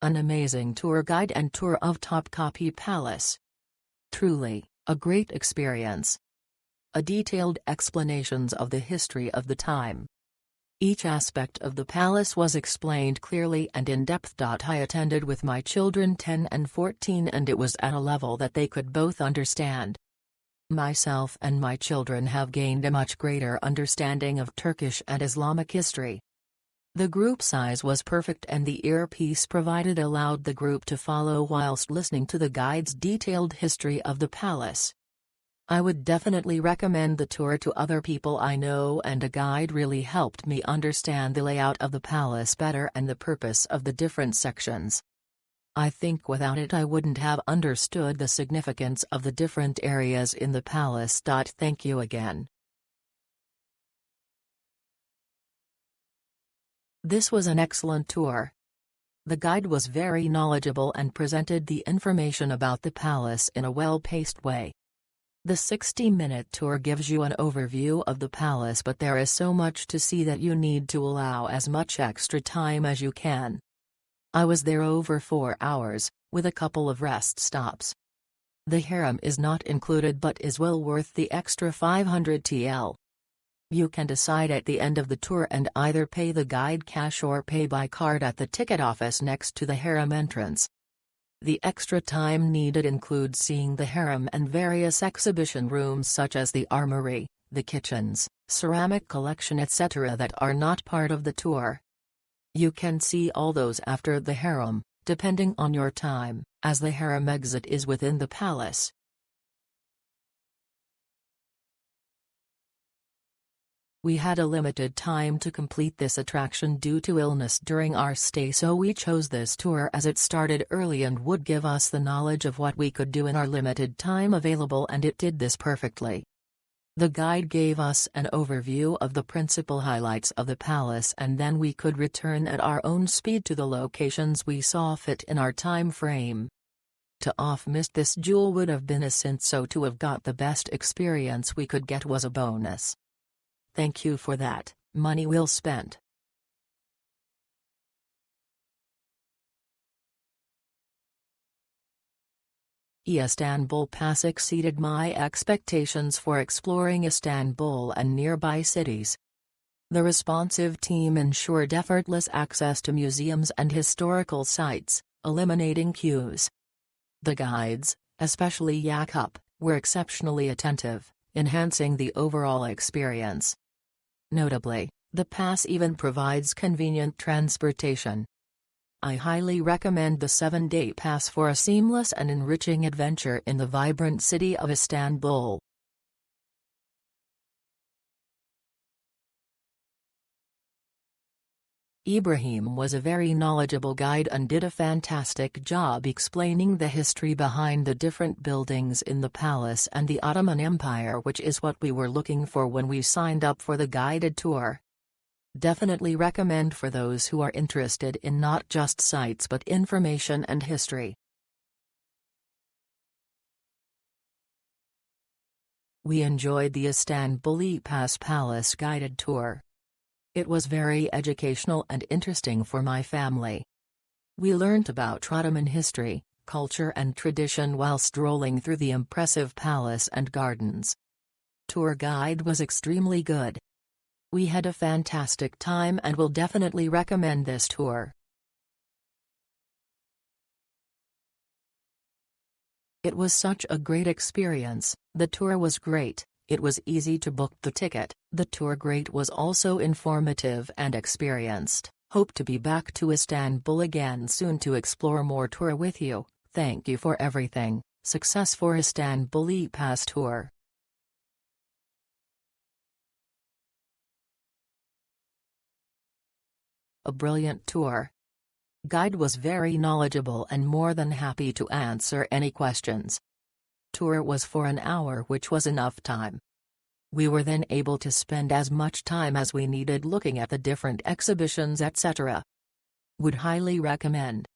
An amazing tour guide and tour of Topkapi Palace. Truly, a great experience. A detailed explanations of the history of the time. Each aspect of the palace was explained clearly and in depth. I attended with my children 10 and 14 and it was at a level that they could both understand. Myself and my children have gained a much greater understanding of Turkish and Islamic history. The group size was perfect and the earpiece provided allowed the group to follow whilst listening to the guide's detailed history of the palace. I would definitely recommend the tour to other people I know, and a guide really helped me understand the layout of the palace better and the purpose of the different sections. I think without it I wouldn't have understood the significance of the different areas in the palace. Thank you again. This was an excellent tour. The guide was very knowledgeable and presented the information about the palace in a well-paced way. The 60-minute tour gives you an overview of the palace, but there is so much to see that you need to allow as much extra time as you can. I was there over 4 hours, with a couple of rest stops. The harem is not included but is well worth the extra 500 TL. You can decide at the end of the tour and either pay the guide cash or pay by card at the ticket office next to the harem entrance. The extra time needed includes seeing the harem and various exhibition rooms such as the armory, the kitchens, ceramic collection etc. that are not part of the tour. You can see all those after the harem, depending on your time, as the harem exit is within the palace. We had a limited time to complete this attraction due to illness during our stay, so we chose this tour as it started early and would give us the knowledge of what we could do in our limited time available, and it did this perfectly. The guide gave us an overview of the principal highlights of the palace and then we could return at our own speed to the locations we saw fit in our time frame. To have missed this jewel would have been a sin, so to have got the best experience we could get was a bonus. Thank you for that, money well spent. Istanbul Pass exceeded my expectations for exploring Istanbul and nearby cities. The responsive team ensured effortless access to museums and historical sites, eliminating queues. The guides, especially Yakup, were exceptionally attentive, enhancing the overall experience. Notably, the pass even provides convenient transportation. I highly recommend the 7-day pass for a seamless and enriching adventure in the vibrant city of Istanbul. Ibrahim was a very knowledgeable guide and did a fantastic job explaining the history behind the different buildings in the palace and the Ottoman Empire, which is what we were looking for when we signed up for the guided tour. Definitely recommend for those who are interested in not just sites but information and history. We enjoyed the Istanbul Pass Palace guided tour. It was very educational and interesting for my family. We learned about Ottoman history, culture and tradition while strolling through the impressive palace and gardens. Tour guide was extremely good. We had a fantastic time and will definitely recommend this tour. It was such a great experience. The tour was great. It was easy to book the ticket. The tour guide was also informative and experienced. Hope to be back to Istanbul again soon to explore more tour with you. Thank you for everything. Success for Istanbul Pass tour. A brilliant tour. Guide was very knowledgeable and more than happy to answer any questions. Tour was for an hour, which was enough time. We were then able to spend as much time as we needed looking at the different exhibitions etc. Would highly recommend.